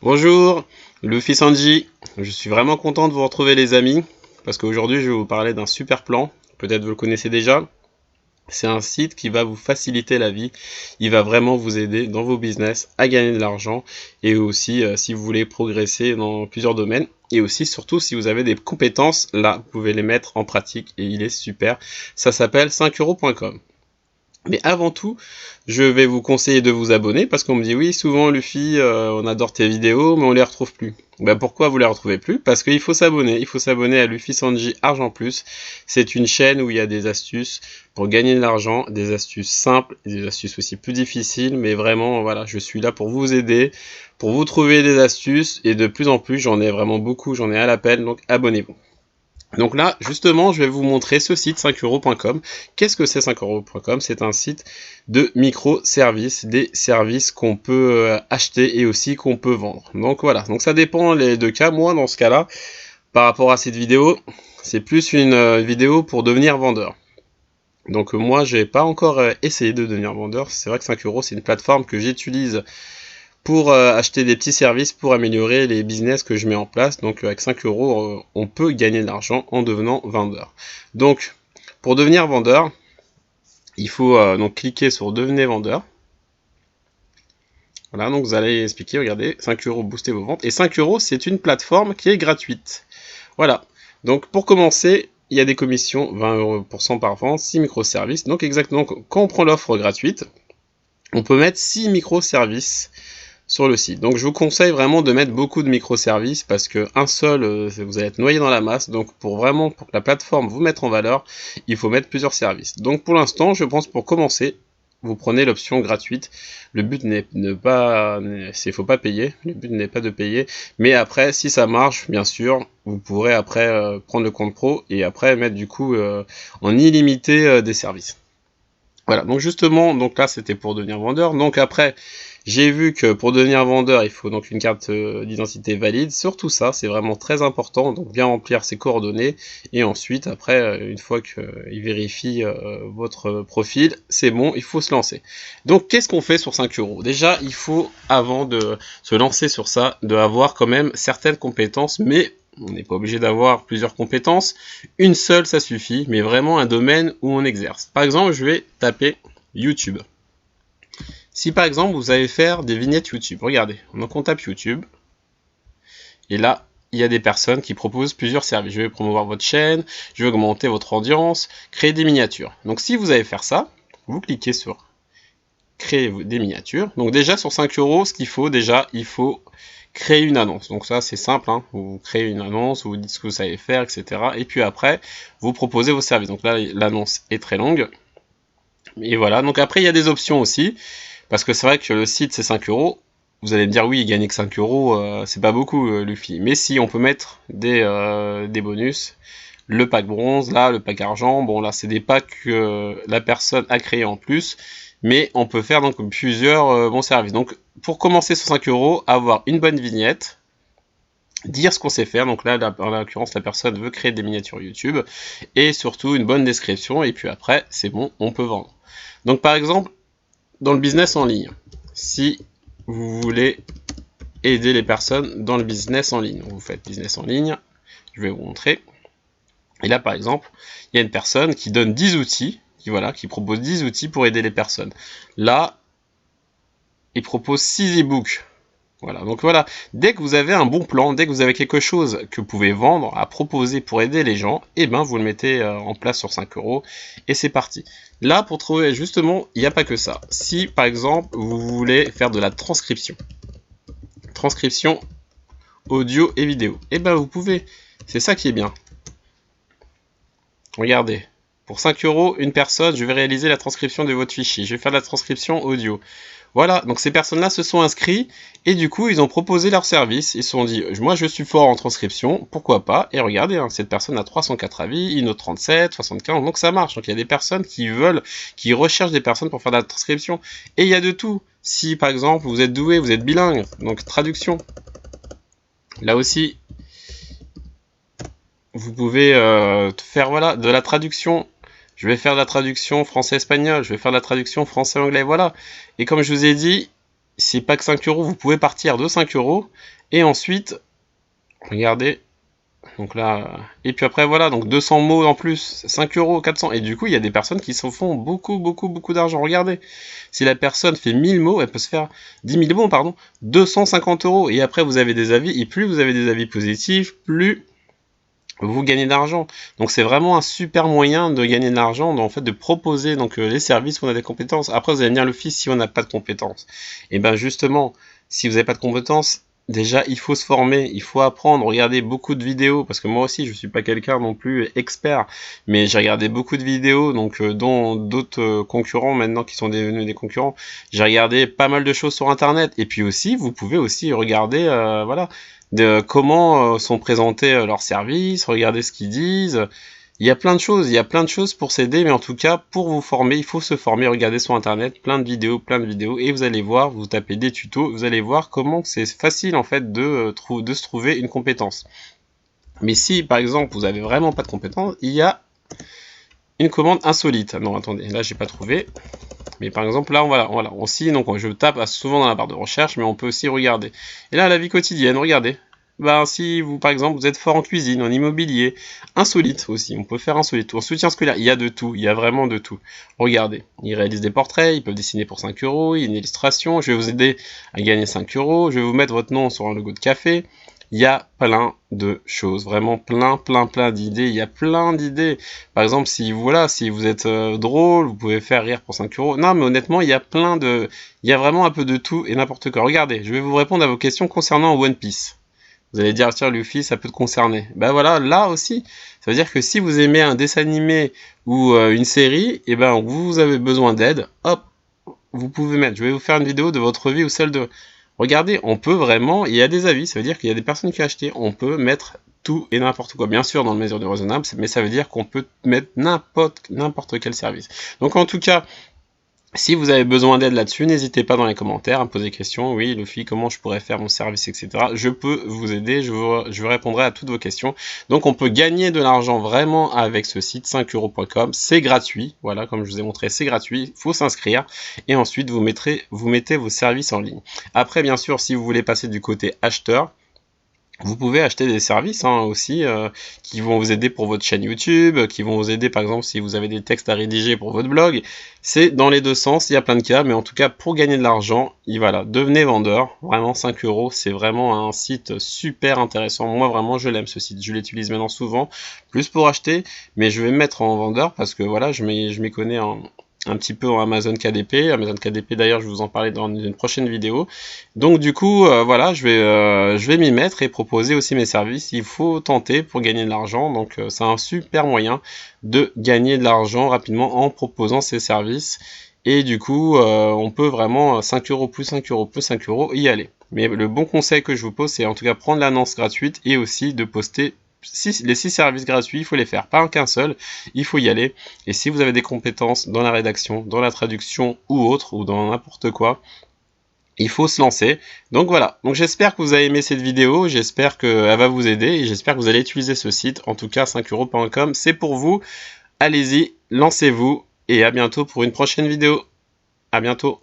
Bonjour, Luffy Sanji. Je suis vraiment content de vous retrouver les amis, parce qu'aujourd'hui je vais vous parler d'un super plan, peut-être vous le connaissez déjà. C'est un site qui va vous faciliter la vie, il va vraiment vous aider dans vos business à gagner de l'argent et aussi si vous voulez progresser dans plusieurs domaines et aussi surtout si vous avez des compétences, là vous pouvez les mettre en pratique et il est super. Ça s'appelle 5euros.com. Mais avant tout, je vais vous conseiller de vous abonner parce qu'on me dit oui, souvent Luffy, on adore tes vidéos, mais on les retrouve plus. Ben pourquoi vous les retrouvez plus? Parce qu'il faut s'abonner. Il faut s'abonner à Luffy Sanji Argent Plus. C'est une chaîne où il y a des astuces pour gagner de l'argent, des astuces simples, et des astuces aussi plus difficiles, mais vraiment, voilà, je suis là pour vous aider, pour vous trouver des astuces, et de plus en plus, j'en ai vraiment beaucoup, j'en ai à l'appel, donc abonnez-vous. Donc là, justement, je vais vous montrer ce site 5euros.com. Qu'est-ce que c'est 5euros.com? C'est un site de microservices, des services qu'on peut acheter et aussi qu'on peut vendre. Donc voilà, donc ça dépend les deux cas. Moi, dans ce cas-là, par rapport à cette vidéo, c'est plus une vidéo pour devenir vendeur. Donc moi, j'ai pas encore essayé de devenir vendeur. C'est vrai que 5 euros, c'est une plateforme que j'utilise pour acheter des petits services pour améliorer les business que je mets en place. Donc avec 5 euros, on peut gagner de l'argent en devenant vendeur. Donc pour devenir vendeur, il faut donc cliquer sur devenez vendeur. Voilà, donc vous allez expliquer, regardez, 5 euros booster vos ventes. Et 5 euros, c'est une plateforme qui est gratuite. Voilà, donc pour commencer, il y a des commissions, 20% par vente, 6 microservices. Donc exactement, quand on prend l'offre gratuite, on peut mettre 6 microservices sur le site. Donc je vous conseille vraiment de mettre beaucoup de microservices parce que un seul, vous allez être noyé dans la masse. Donc pour que la plateforme vous mette en valeur, il faut mettre plusieurs services. Donc pour l'instant, je pense pour commencer, vous prenez l'option gratuite. Le but n'est pas, faut pas payer. Le but n'est pas de payer. Mais après, si ça marche, bien sûr, vous pourrez après prendre le compte pro et après mettre du coup en illimité des services. Voilà, donc justement, donc là c'était pour devenir vendeur. Donc après, j'ai vu que pour devenir vendeur, il faut donc une carte d'identité valide. Surtout ça, c'est vraiment très important. Donc bien remplir ses coordonnées. Et ensuite, après, une fois qu'il vérifie votre profil, c'est bon, il faut se lancer. Donc qu'est-ce qu'on fait sur 5 euros? Déjà, il faut, avant de se lancer sur ça, de avoir quand même certaines compétences, mais on n'est pas obligé d'avoir plusieurs compétences. Une seule, ça suffit, mais vraiment un domaine où on exerce. Par exemple, je vais taper YouTube. Si par exemple, vous allez faire des vignettes YouTube, regardez, donc on tape YouTube, et là, il y a des personnes qui proposent plusieurs services. Je vais promouvoir votre chaîne, je vais augmenter votre audience, créer des miniatures. Donc si vous allez faire ça, vous cliquez sur créer des miniatures. Donc déjà, sur 5 euros, ce qu'il faut, déjà, il faut créer une annonce. Donc ça, c'est simple, hein. Vous créez une annonce, vous dites ce que vous savez faire, etc. Et puis après, vous proposez vos services. Donc là, l'annonce est très longue. Et voilà, donc après, il y a des options aussi. Parce que c'est vrai que le site, c'est 5 euros. Vous allez me dire, oui, gagner que 5 euros, c'est pas beaucoup, Luffy. Mais si, on peut mettre des bonus. Le pack bronze, là, le pack argent. Bon, là, c'est des packs que la personne a créé en plus. Mais on peut faire donc plusieurs bons services. Donc, pour commencer sur 5 euros, avoir une bonne vignette, dire ce qu'on sait faire. Donc là, en l'occurrence, la personne veut créer des miniatures YouTube. Et surtout, une bonne description. Et puis après, c'est bon, on peut vendre. Donc, par exemple, dans le business en ligne, si vous voulez aider les personnes dans le business en ligne, vous faites business en ligne, je vais vous montrer. Et là, par exemple, il y a une personne qui donne 10 outils, qui propose 10 outils pour aider les personnes. Là, il propose 6 e-books. Voilà, donc voilà, dès que vous avez un bon plan, dès que vous avez quelque chose que vous pouvez vendre, à proposer pour aider les gens, et ben vous le mettez en place sur 5 euros et c'est parti. Là, pour trouver, justement, il n'y a pas que ça. Si, par exemple, vous voulez faire de la transcription audio et vidéo, et ben vous pouvez, c'est ça qui est bien. Regardez, pour 5 euros, une personne, je vais réaliser la transcription de votre fichier, je vais faire de la transcription audio. Voilà, donc ces personnes-là se sont inscrits et du coup, ils ont proposé leur service. Ils se sont dit, moi je suis fort en transcription, pourquoi pas? Et regardez, hein, cette personne a 304 avis, une autre 37, 75, donc ça marche. Donc il y a des personnes qui recherchent des personnes pour faire de la transcription. Et il y a de tout. Si par exemple, vous êtes doué, vous êtes bilingue, donc traduction. Là aussi, vous pouvez faire voilà, de la traduction. Je vais faire de la traduction français-espagnol, je vais faire de la traduction français-anglais, voilà. Et comme je vous ai dit, c'est pas que 5 euros, vous pouvez partir de 5 euros et ensuite, regardez, donc là, et puis après voilà, donc 200 mots en plus, 5 euros, 400, et du coup il y a des personnes qui s'en font beaucoup d'argent. Regardez, si la personne fait 1000 mots, elle peut se faire 10 000 mots, pardon, 250 euros, et après vous avez des avis, et plus vous avez des avis positifs, plus vous gagnez de l'argent. Donc c'est vraiment un super moyen de gagner de l'argent, en fait de proposer donc les services où on a des compétences. Après vous allez me dire, le fils, si on n'a pas de compétences, et ben justement, si vous n'avez pas de compétences, déjà il faut se former, il faut apprendre, regarder beaucoup de vidéos, parce que moi aussi je suis pas quelqu'un non plus expert, mais j'ai regardé beaucoup de vidéos, donc dont d'autres concurrents maintenant qui sont devenus des concurrents. J'ai regardé pas mal de choses sur internet, et puis aussi vous pouvez aussi regarder voilà, de comment sont présentés leurs services, regardez ce qu'ils disent. Il y a plein de choses pour s'aider, mais en tout cas, pour vous former, il faut se former, regardez sur internet, plein de vidéos, et vous allez voir, vous tapez des tutos, vous allez voir comment c'est facile en fait de se trouver une compétence. Mais si par exemple vous avez vraiment pas de compétence, il y a une commande insolite. Non, attendez, là j'ai pas trouvé. Mais par exemple, là, voilà, aussi, donc je tape souvent dans la barre de recherche, mais on peut aussi regarder. Et là, la vie quotidienne, regardez. Ben, si vous, par exemple, vous êtes fort en cuisine, en immobilier, insolite aussi, on peut faire insolite. En soutien scolaire, il y a de tout, il y a vraiment de tout. Regardez, ils réalisent des portraits, ils peuvent dessiner pour 5 euros, il y a une illustration, je vais vous aider à gagner 5 euros, je vais vous mettre votre nom sur un logo de café. Il y a plein de choses, vraiment plein d'idées, il y a plein d'idées. Par exemple, si voilà, si vous êtes drôle, vous pouvez faire rire pour 5 euros. Non, mais honnêtement, il y a il y a vraiment un peu de tout et n'importe quoi. Regardez, je vais vous répondre à vos questions concernant One Piece. Vous allez dire, tiens, Luffy, ça peut te concerner. Ben voilà, là aussi, ça veut dire que si vous aimez un dessin animé ou une série, et ben vous avez besoin d'aide, hop, vous pouvez mettre. Je vais vous faire une vidéo de votre vie ou celle de... Regardez, on peut vraiment, il y a des avis, ça veut dire qu'il y a des personnes qui ont acheté, on peut mettre tout et n'importe quoi, bien sûr dans le mesure du raisonnable, mais ça veut dire qu'on peut mettre n'importe quel service. Donc en tout cas, si vous avez besoin d'aide là-dessus, n'hésitez pas dans les commentaires à me poser des questions. Oui, Luffy, comment je pourrais faire mon service, etc. Je peux vous aider, je vous répondrai à toutes vos questions. Donc on peut gagner de l'argent vraiment avec ce site 5euros.com. C'est gratuit, voilà, comme je vous ai montré, c'est gratuit. Il faut s'inscrire et ensuite vous mettez vos services en ligne. Après, bien sûr, si vous voulez passer du côté acheteur, vous pouvez acheter des services aussi qui vont vous aider pour votre chaîne YouTube, qui vont vous aider par exemple si vous avez des textes à rédiger pour votre blog. C'est dans les deux sens, il y a plein de cas, mais en tout cas pour gagner de l'argent, voilà, devenez vendeur. Vraiment 5 euros, c'est vraiment un site super intéressant. Moi vraiment je l'aime ce site, je l'utilise maintenant souvent, plus pour acheter, mais je vais me mettre en vendeur parce que voilà, je m'y connais un petit peu en Amazon KDP. Amazon KDP d'ailleurs, je vais vous en parler dans une prochaine vidéo. Donc du coup, voilà, je vais m'y mettre et proposer aussi mes services. Il faut tenter pour gagner de l'argent. Donc c'est un super moyen de gagner de l'argent rapidement en proposant ces services. Et du coup, on peut vraiment 5 euros plus 5 euros plus 5 euros y aller. Mais le bon conseil que je vous pose, c'est en tout cas prendre l'annonce gratuite et aussi de poster les 6 services gratuits, il faut les faire, pas qu'un seul, il faut y aller. Et si vous avez des compétences dans la rédaction, dans la traduction ou autre, ou dans n'importe quoi, il faut se lancer. Donc voilà, donc j'espère que vous avez aimé cette vidéo, j'espère qu'elle va vous aider, et j'espère que vous allez utiliser ce site. En tout cas, 5euros.com, c'est pour vous. Allez-y, lancez-vous, et à bientôt pour une prochaine vidéo. À bientôt.